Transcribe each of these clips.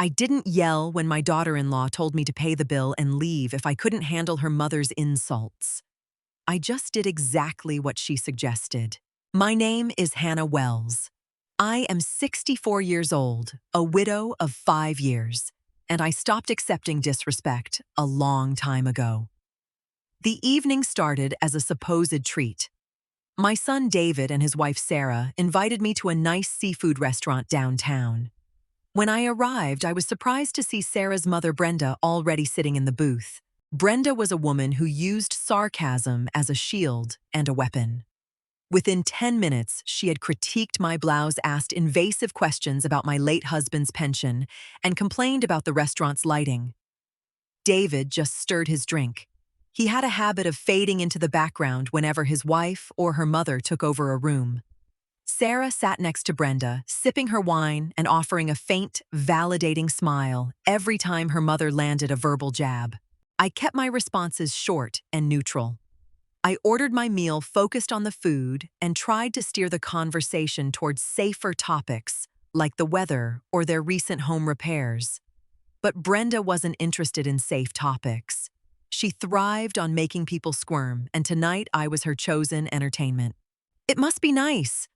I didn't yell when my daughter-in-law told me to pay the bill and leave if I couldn't handle her mother's insults. I just did exactly what she suggested. My name is Hannah Wells. I am 64 years old, a widow of 5 years, and I stopped accepting disrespect a long time ago. The evening started as a supposed treat. My son David and his wife Sarah invited me to a nice seafood restaurant downtown. When I arrived, I was surprised to see Sarah's mother Brenda already sitting in the booth. Brenda was a woman who used sarcasm as a shield and a weapon. Within 10 minutes, she had critiqued my blouse, asked invasive questions about my late husband's pension, and complained about the restaurant's lighting. David just stirred his drink. He had a habit of fading into the background whenever his wife or her mother took over a room. Sarah sat next to Brenda, sipping her wine and offering a faint, validating smile every time her mother landed a verbal jab. I kept my responses short and neutral. I ordered my meal focused on the food and tried to steer the conversation towards safer topics, like the weather or their recent home repairs. But Brenda wasn't interested in safe topics. She thrived on making people squirm, and tonight I was her chosen entertainment. "It must be nice,"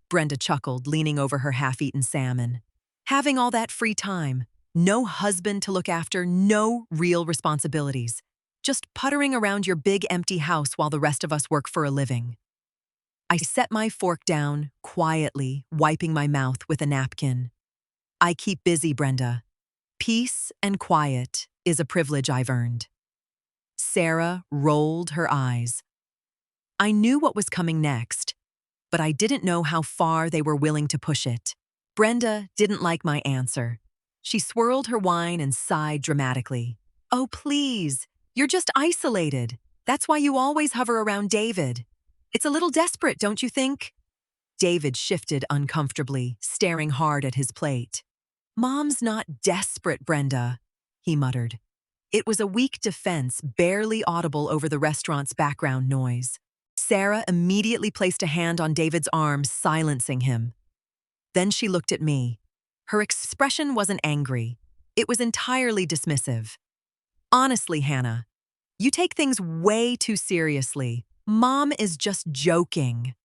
Brenda chuckled, leaning over her half-eaten salmon. "Having all that free time, no husband to look after, no real responsibilities. Just puttering around your big empty house while the rest of us work for a living." I set my fork down, quietly, wiping my mouth with a napkin. "I keep busy, Brenda. Peace and quiet is a privilege I've earned." Sarah rolled her eyes. I knew what was coming next, but I didn't know how far they were willing to push it. Brenda didn't like my answer. She swirled her wine and sighed dramatically. "Oh, please, you're just isolated. That's why you always hover around David. It's a little desperate, don't you think?" David shifted uncomfortably, staring hard at his plate. "Mom's not desperate, Brenda," he muttered. It was a weak defense, barely audible over the restaurant's background noise. Sarah immediately placed a hand on David's arm, silencing him. Then she looked at me. Her expression wasn't angry. It was entirely dismissive. "Honestly, Hannah, you take things way too seriously. Mom is just joking."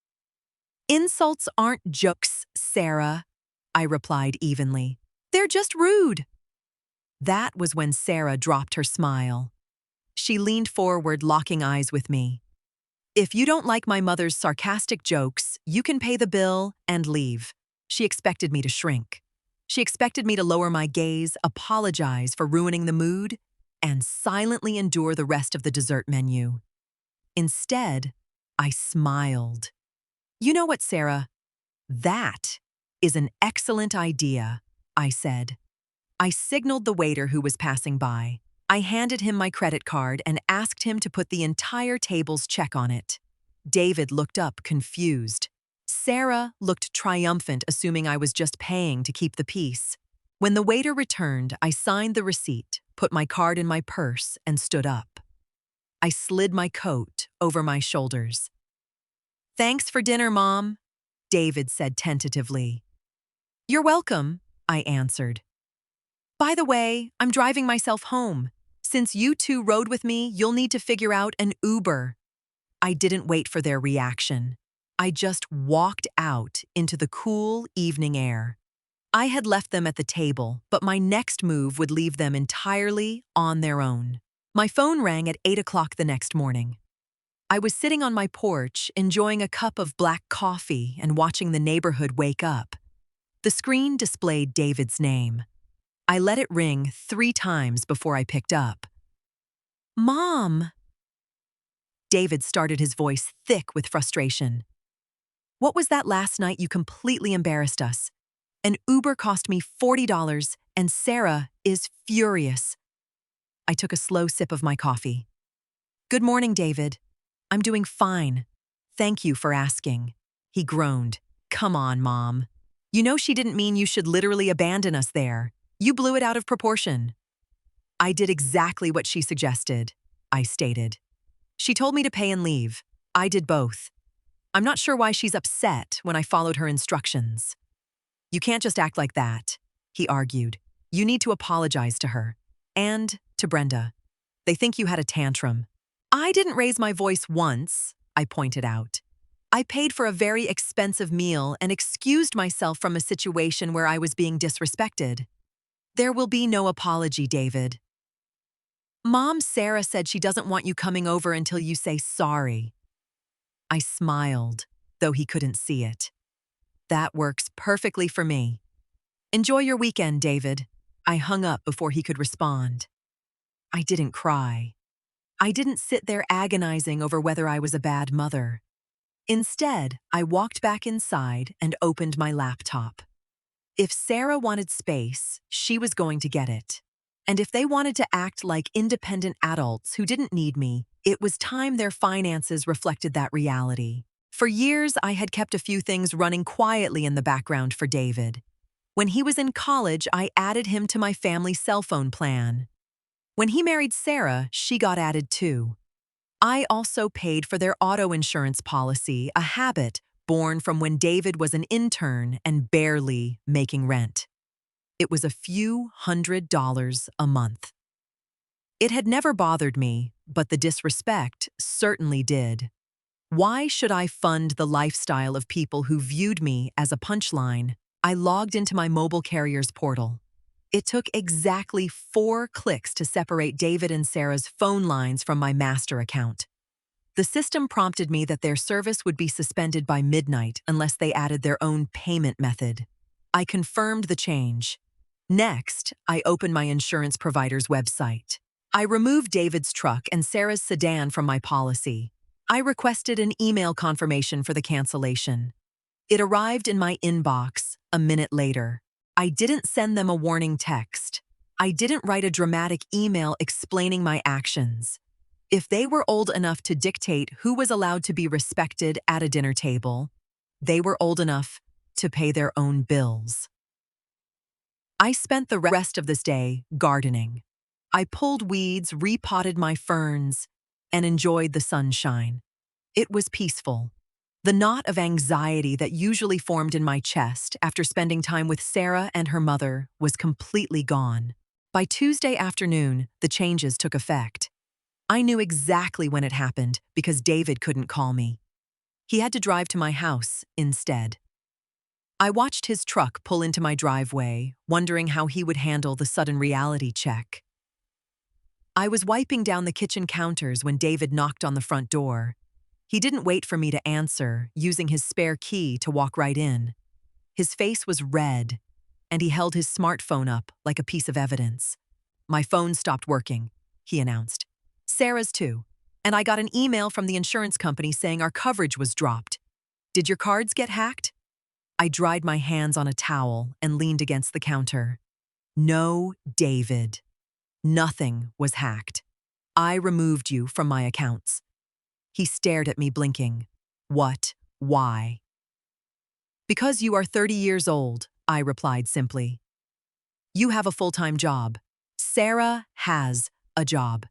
"Insults aren't jokes, Sarah," I replied evenly. "They're just rude." That was when Sarah dropped her smile. She leaned forward, locking eyes with me. "If you don't like my mother's sarcastic jokes, you can pay the bill and leave." She expected me to shrink. She expected me to lower my gaze, apologize for ruining the mood, and silently endure the rest of the dessert menu. Instead, I smiled. "You know what, Sarah? That is an excellent idea," I said. I signaled the waiter who was passing by. I handed him my credit card and asked him to put the entire table's check on it. David looked up, confused. Sarah looked triumphant, assuming I was just paying to keep the peace. When the waiter returned, I signed the receipt, put my card in my purse, and stood up. I slid my coat over my shoulders. "Thanks for dinner, Mom," David said tentatively. "You're welcome," I answered. "By the way, I'm driving myself home. Since you two rode with me, you'll need to figure out an Uber." I didn't wait for their reaction. I just walked out into the cool evening air. I had left them at the table, but my next move would leave them entirely on their own. My phone rang at 8 o'clock the next morning. I was sitting on my porch, enjoying a cup of black coffee and watching the neighborhood wake up. The screen displayed David's name. I let it ring 3 times before I picked up. "Mom!" David started, his voice thick with frustration. "What was that last night? You completely embarrassed us. An Uber cost me $40, and Sarah is furious." I took a slow sip of my coffee. "Good morning, David. I'm doing fine. Thank you for asking." He groaned. "Come on, Mom. You know she didn't mean you should literally abandon us there. You blew it out of proportion." "I did exactly what she suggested," I stated. "She told me to pay and leave. I did both. I'm not sure why she's upset when I followed her instructions." "You can't just act like that," he argued. You need to apologize to her. And to Brenda. They think you had a tantrum. I didn't raise my voice once, I pointed out. I paid for a very expensive meal and excused myself from a situation where I was being disrespected. There will be no apology, David. Mom Sarah said she doesn't want you coming over until you say sorry. I smiled, though he couldn't see it. That works perfectly for me. Enjoy your weekend, David. I hung up before he could respond. I didn't cry. I didn't sit there agonizing over whether I was a bad mother. Instead, I walked back inside and opened my laptop. If Sarah wanted space, she was going to get it. And if they wanted to act like independent adults who didn't need me, it was time their finances reflected that reality. For years, I had kept a few things running quietly in the background for David. When he was in college, I added him to my family cell phone plan. When he married Sarah, she got added too. I also paid for their auto insurance policy, a habit born from when David was an intern and barely making rent. It was a few $100s a month. It had never bothered me, but the disrespect certainly did. Why should I fund the lifestyle of people who viewed me as a punchline? I logged into my mobile carrier's portal. It took exactly 4 clicks to separate David and Sarah's phone lines from my master account. The system prompted me that their service would be suspended by midnight unless they added their own payment method. I confirmed the change. Next, I opened my insurance provider's website. I removed David's truck and Sarah's sedan from my policy. I requested an email confirmation for the cancellation. It arrived in my inbox a minute later. I didn't send them a warning text. I didn't write a dramatic email explaining my actions. If they were old enough to dictate who was allowed to be respected at a dinner table, they were old enough to pay their own bills. I spent the rest of this day gardening. I pulled weeds, repotted my ferns, and enjoyed the sunshine. It was peaceful. The knot of anxiety that usually formed in my chest after spending time with Sarah and her mother was completely gone. By Tuesday afternoon, the changes took effect. I knew exactly when it happened because David couldn't call me. He had to drive to my house instead. I watched his truck pull into my driveway, wondering how he would handle the sudden reality check. I was wiping down the kitchen counters when David knocked on the front door. He didn't wait for me to answer, using his spare key to walk right in. His face was red, and he held his smartphone up like a piece of evidence. "My phone stopped working," he announced. "Sarah's too. And I got an email from the insurance company saying our coverage was dropped. Did your cards get hacked?" I dried my hands on a towel and leaned against the counter. "No, David. Nothing was hacked. I removed you from my accounts." He stared at me, blinking. "What? Why?" "Because you are 30 years old," I replied simply. "You have a full-time job. Sarah has a job.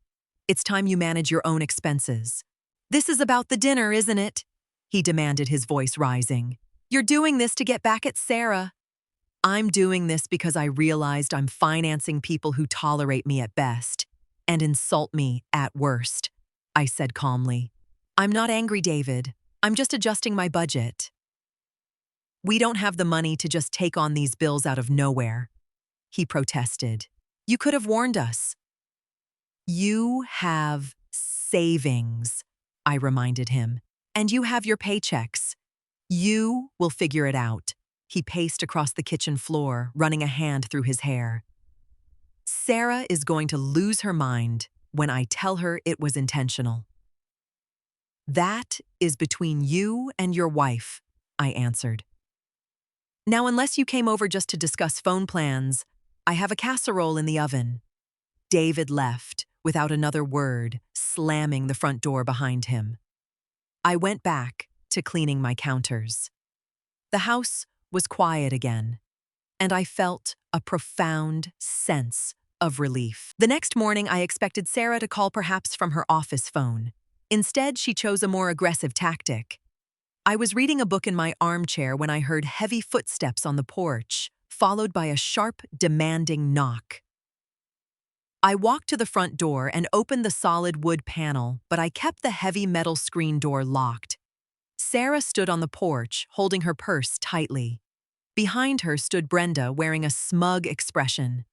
It's time you manage your own expenses." "This is about the dinner, isn't it?" he demanded, his voice rising. "You're doing this to get back at Sarah." "I'm doing this because I realized I'm financing people who tolerate me at best and insult me at worst," I said calmly. "I'm not angry, David. I'm just adjusting my budget." "We don't have the money to just take on these bills out of nowhere," he protested. "You could have warned us." "You have savings," I reminded him, "and you have your paychecks. You will figure it out." He paced across the kitchen floor, running a hand through his hair. "Sarah is going to lose her mind when I tell her it was intentional." "That is between you and your wife," I answered. "Now, unless you came over just to discuss phone plans, I have a casserole in the oven." David left without another word, slamming the front door behind him. I went back to cleaning my counters. The house was quiet again, and I felt a profound sense of relief. The next morning, I expected Sarah to call, perhaps from her office phone. Instead, she chose a more aggressive tactic. I was reading a book in my armchair when I heard heavy footsteps on the porch, followed by a sharp, demanding knock. I walked to the front door and opened the solid wood panel, but I kept the heavy metal screen door locked. Sarah stood on the porch, holding her purse tightly. Behind her stood Brenda, wearing a smug expression.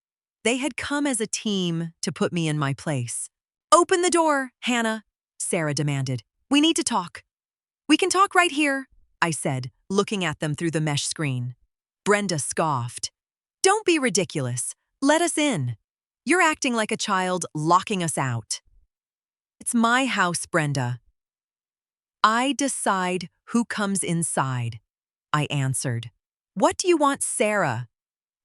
They had come as a team to put me in my place. "Open the door, Hannah," Sarah demanded. "We need to talk." "We can talk right here," I said, looking at them through the mesh screen. Brenda scoffed. "Don't be ridiculous. Let us in. You're acting like a child, locking us out." "It's my house, Brenda. I decide who comes inside," I answered. "What do you want, Sarah?"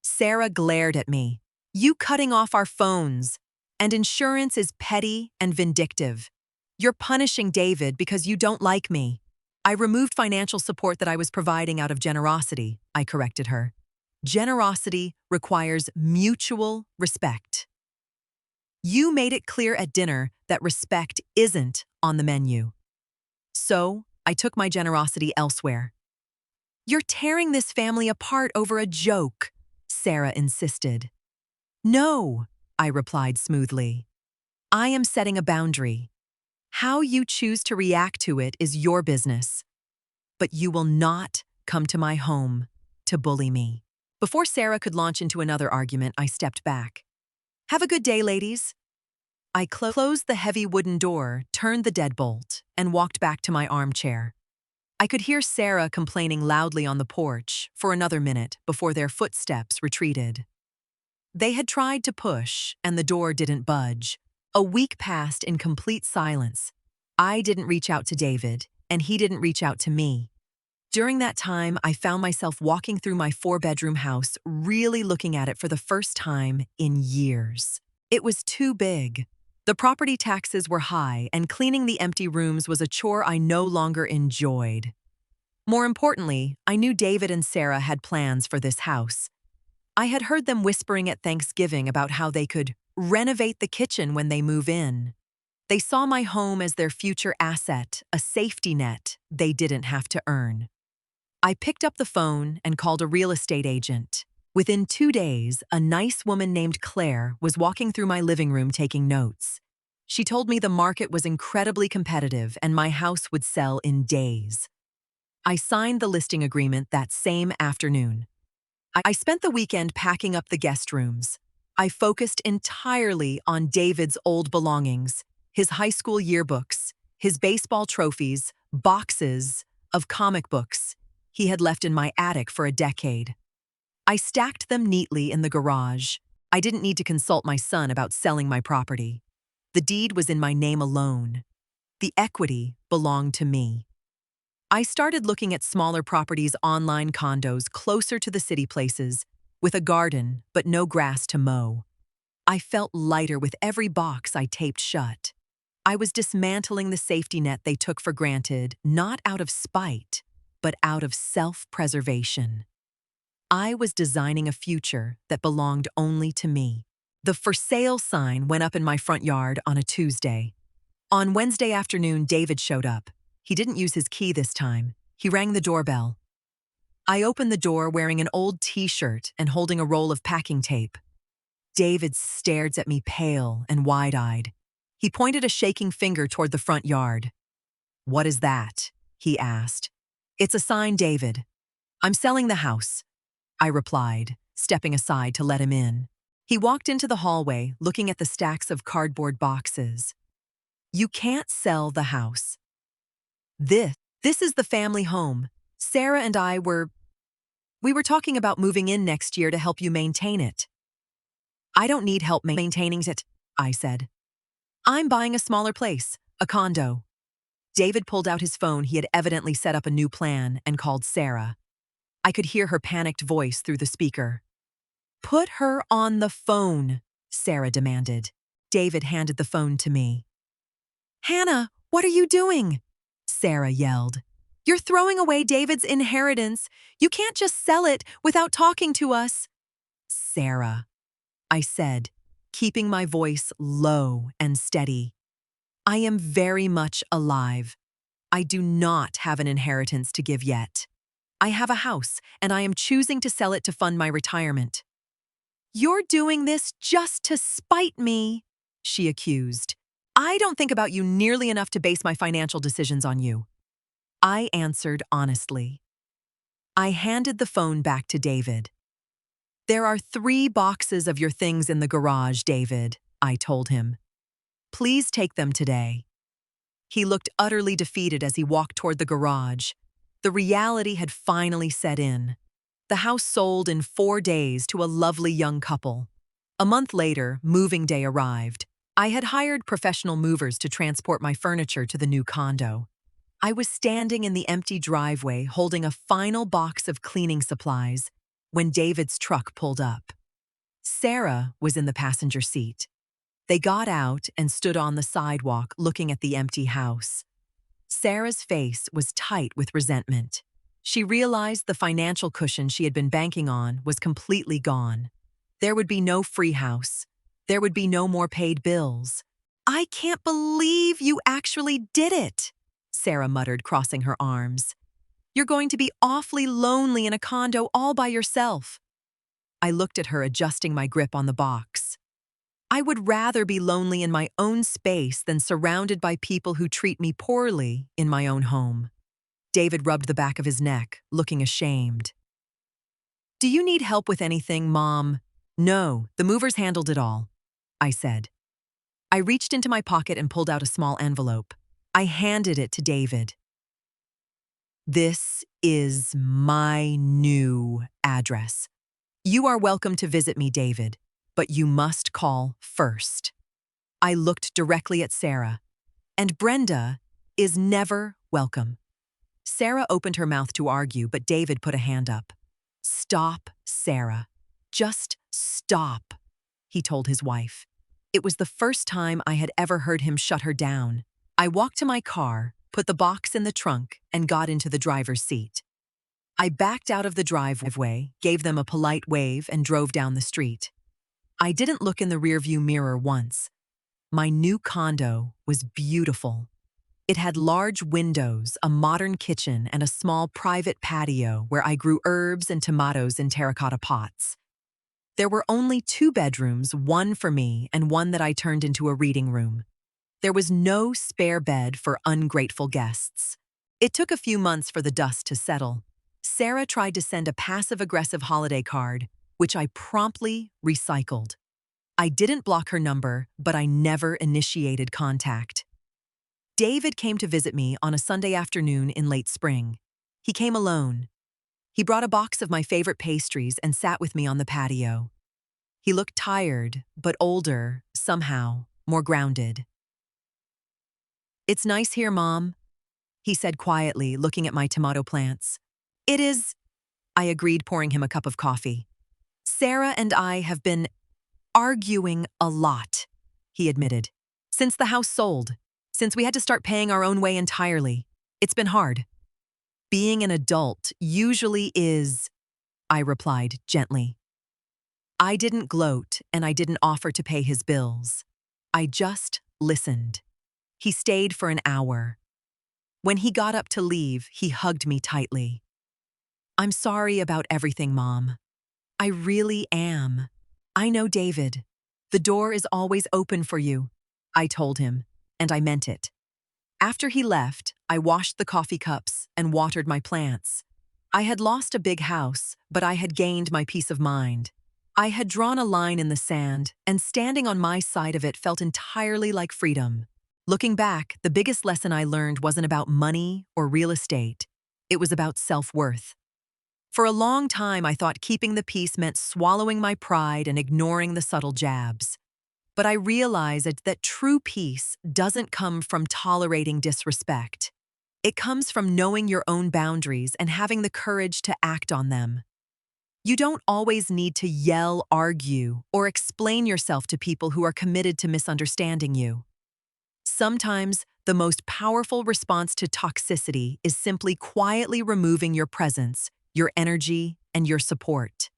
Sarah glared at me. "You cutting off our phones. And insurance is petty and vindictive. You're punishing David because you don't like me." "I removed financial support that I was providing out of generosity," I corrected her. "Generosity requires mutual respect. You made it clear at dinner that respect isn't on the menu. So, I took my generosity elsewhere." "You're tearing this family apart over a joke," Sarah insisted. "No," I replied smoothly. "I am setting a boundary. How you choose to react to it is your business. But you will not come to my home to bully me." Before Sarah could launch into another argument, I stepped back. "Have a good day, ladies." I closed the heavy wooden door, turned the deadbolt, and walked back to my armchair. I could hear Sarah complaining loudly on the porch for another minute before their footsteps retreated. They had tried to push, and the door didn't budge. A week passed in complete silence. I didn't reach out to David, and he didn't reach out to me. During that time, I found myself walking through my 4-bedroom house, really looking at it for the first time in years. It was too big. The property taxes were high, and cleaning the empty rooms was a chore I no longer enjoyed. More importantly, I knew David and Sarah had plans for this house. I had heard them whispering at Thanksgiving about how they could renovate the kitchen when they move in. They saw my home as their future asset, a safety net they didn't have to earn. I picked up the phone and called a real estate agent. Within 2 days, a nice woman named Claire was walking through my living room taking notes. She told me the market was incredibly competitive and my house would sell in days. I signed the listing agreement that same afternoon. I spent the weekend packing up the guest rooms. I focused entirely on David's old belongings, his high school yearbooks, his baseball trophies, boxes of comic books he had left in my attic for a decade. I stacked them neatly in the garage. I didn't need to consult my son about selling my property. The deed was in my name alone. The equity belonged to me. I started looking at smaller properties, online condos closer to the city places, with a garden but no grass to mow. I felt lighter with every box I taped shut. I was dismantling the safety net they took for granted, not out of spite, but out of self-preservation. I was designing a future that belonged only to me. The for sale sign went up in my front yard on a Tuesday. On Wednesday afternoon, David showed up. He didn't use his key this time. He rang the doorbell. I opened the door wearing an old t-shirt and holding a roll of packing tape. David stared at me pale and wide-eyed. He pointed a shaking finger toward the front yard. "What is that?" he asked. "It's a sign, David. I'm selling the house," I replied, stepping aside to let him in. He walked into the hallway, looking at the stacks of cardboard boxes. "You can't sell the house. This is the family home. Sarah and we were talking about moving in next year to help you maintain it." "I don't need help maintaining it," I said. "I'm buying a smaller place, a condo." David pulled out his phone. He had evidently set up a new plan and called Sarah. I could hear her panicked voice through the speaker. "Put her on the phone," Sarah demanded. David handed the phone to me. "Hannah, what are you doing?" Sarah yelled. "You're throwing away David's inheritance. You can't just sell it without talking to us." "Sarah," I said, keeping my voice low and steady. "I am very much alive. I do not have an inheritance to give yet. I have a house, and I am choosing to sell it to fund my retirement. You're doing this just to spite me, she accused. I don't think about you nearly enough to base my financial decisions on you. I answered honestly. I handed the phone back to David. There are 3 boxes of your things in the garage, David, I told him. Please take them today. He looked utterly defeated as he walked toward the garage. The reality had finally set in. The house sold in 4 days to a lovely young couple. A month later, moving day arrived. I had hired professional movers to transport my furniture to the new condo. I was standing in the empty driveway holding a final box of cleaning supplies when David's truck pulled up. Sarah was in the passenger seat. They got out and stood on the sidewalk looking at the empty house. Sarah's face was tight with resentment. She realized the financial cushion she had been banking on was completely gone. There would be no free house. There would be no more paid bills. I can't believe you actually did it, Sarah muttered, crossing her arms. You're going to be awfully lonely in a condo all by yourself. I looked at her, adjusting my grip on the box. I would rather be lonely in my own space than surrounded by people who treat me poorly in my own home. David rubbed the back of his neck, looking ashamed. Do you need help with anything, Mom? No, the movers handled it all, I said. I reached into my pocket and pulled out a small envelope. I handed it to David. This is my new address. You are welcome to visit me, David, but you must call first. I looked directly at Sarah. And Brenda is never welcome. Sarah opened her mouth to argue, but David put a hand up. Stop, Sarah. Just stop, he told his wife. It was the first time I had ever heard him shut her down. I walked to my car, put the box in the trunk, and got into the driver's seat. I backed out of the driveway, gave them a polite wave, and drove down the street. I didn't look in the rearview mirror once. My new condo was beautiful. It had large windows, a modern kitchen, and a small private patio where I grew herbs and tomatoes in terracotta pots. There were only 2 bedrooms, one for me and one that I turned into a reading room. There was no spare bed for ungrateful guests. It took a few months for the dust to settle. Sarah tried to send a passive-aggressive holiday card, which I promptly recycled. I didn't block her number, but I never initiated contact. David came to visit me on a Sunday afternoon in late spring. He came alone. He brought a box of my favorite pastries and sat with me on the patio. He looked tired, but older, somehow, more grounded. It's nice here, Mom, he said quietly, looking at my tomato plants. It is, I agreed, pouring him a cup of coffee. Sarah and I have been arguing a lot, he admitted. Since the house sold, since we had to start paying our own way entirely. It's been hard. Being an adult usually is, I replied gently. I didn't gloat and I didn't offer to pay his bills. I just listened. He stayed for an hour. When he got up to leave, he hugged me tightly. I'm sorry about everything, Mom. I really am. I know, David. The door is always open for you, I told him, and I meant it. After he left, I washed the coffee cups and watered my plants. I had lost a big house, but I had gained my peace of mind. I had drawn a line in the sand, and standing on my side of it felt entirely like freedom. Looking back, the biggest lesson I learned wasn't about money or real estate. It was about self-worth. For a long time, I thought keeping the peace meant swallowing my pride and ignoring the subtle jabs. But I realized that true peace doesn't come from tolerating disrespect. It comes from knowing your own boundaries and having the courage to act on them. You don't always need to yell, argue, or explain yourself to people who are committed to misunderstanding you. Sometimes, the most powerful response to toxicity is simply quietly removing your presence, your energy, and your support.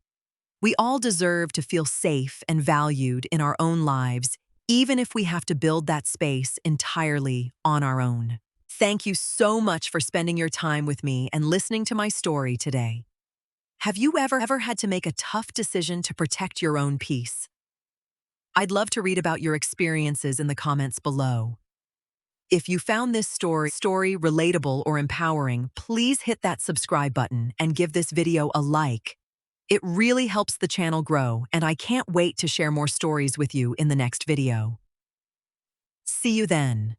We all deserve to feel safe and valued in our own lives, even if we have to build that space entirely on our own. Thank you so much for spending your time with me and listening to my story today. Have you ever had to make a tough decision to protect your own peace? I'd love to read about your experiences in the comments below. If you found this story relatable or empowering, please hit that subscribe button and give this video a like. It really helps the channel grow, and I can't wait to share more stories with you in the next video. See you then.